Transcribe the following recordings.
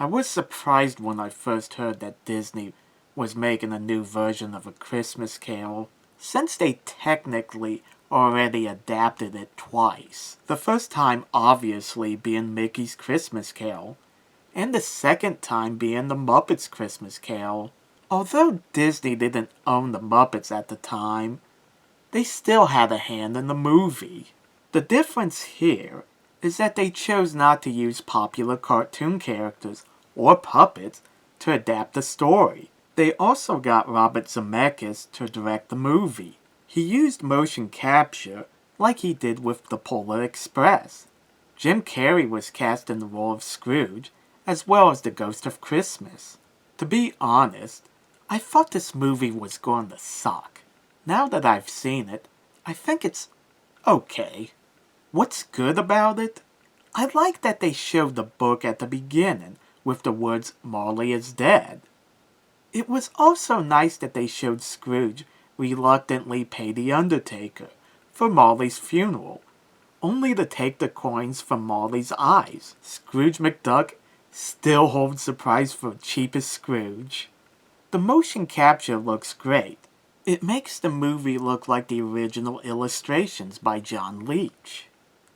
I was surprised when I first heard that Disney was making a new version of A Christmas Carol, since they technically already adapted it twice. The first time obviously being Mickey's Christmas Carol, and the second time being The Muppets Christmas Carol. Although Disney didn't own the Muppets at the time, they still had a hand in the movie. The difference here is that they chose not to use popular cartoon characters or puppets to adapt the story. They also got Robert Zemeckis to direct the movie. He used motion capture like he did with The Polar Express. Jim Carrey was cast in the role of Scrooge, as well as the Ghost of Christmas. To be honest, I thought this movie was going to suck. Now that I've seen it, I think it's okay. What's good about it? I like that they showed the book at the beginning with the words "Marley is dead." It was also nice that they showed Scrooge reluctantly pay the undertaker for Marley's funeral, only to take the coins from Marley's eyes. Scrooge McDuck still holds the prize for cheapest Scrooge. The motion capture looks great. It makes the movie look like the original illustrations by John Leech.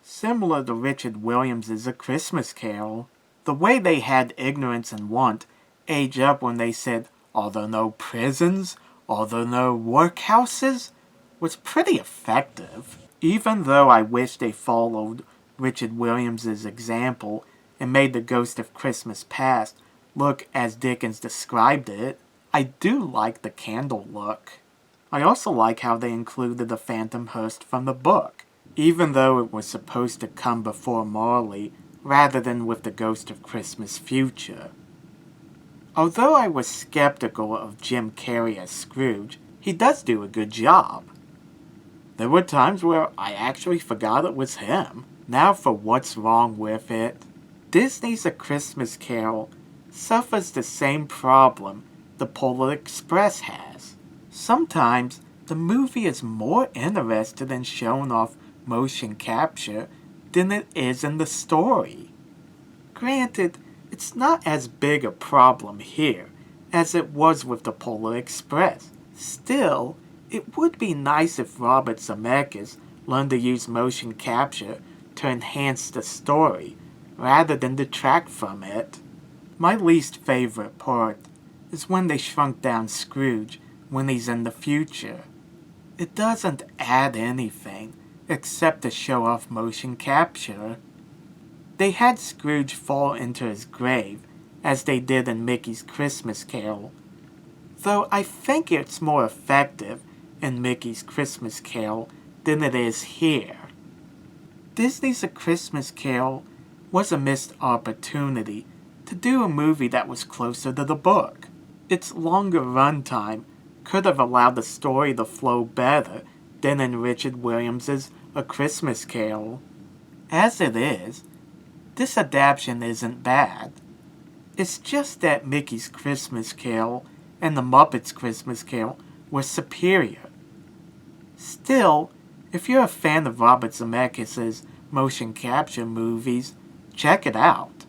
Similar to Richard Williams' A Christmas Carol, the way they had ignorance and want age up when they said, "Are there no prisons? Are there no workhouses?" was pretty effective. Even though I wish they followed Richard Williams' example and made the Ghost of Christmas Past look as Dickens described it, I do like the candle look. I also like how they included the Phantom Hearse from the book, even though it was supposed to come before Marley rather than with the Ghost of Christmas Future. Although I was skeptical of Jim Carrey as Scrooge, he does do a good job. There were times where I actually forgot it was him. Now for what's wrong with it. Disney's A Christmas Carol suffers the same problem the Polar Express has. Sometimes the movie is more interested in showing off motion capture than it is in the story. Granted, it's not as big a problem here as it was with the Polar Express. Still, it would be nice if Robert Zemeckis learned to use motion capture to enhance the story rather than detract from it. My least favorite part is when they shrunk down Scrooge when he's in the future. It doesn't add anything except to show off motion capture. They had Scrooge fall into his grave as they did in Mickey's Christmas Carol, though I think it's more effective in Mickey's Christmas Carol than it is here. Disney's A Christmas Carol was a missed opportunity to do a movie that was closer to the book. Its longer runtime could have allowed the story to flow better than in Richard Williams' A Christmas Carol. As it is, this adaptation isn't bad. It's just that Mickey's Christmas Carol and The Muppets Christmas Carol were superior. Still, if you're a fan of Robert Zemeckis' motion capture movies, check it out.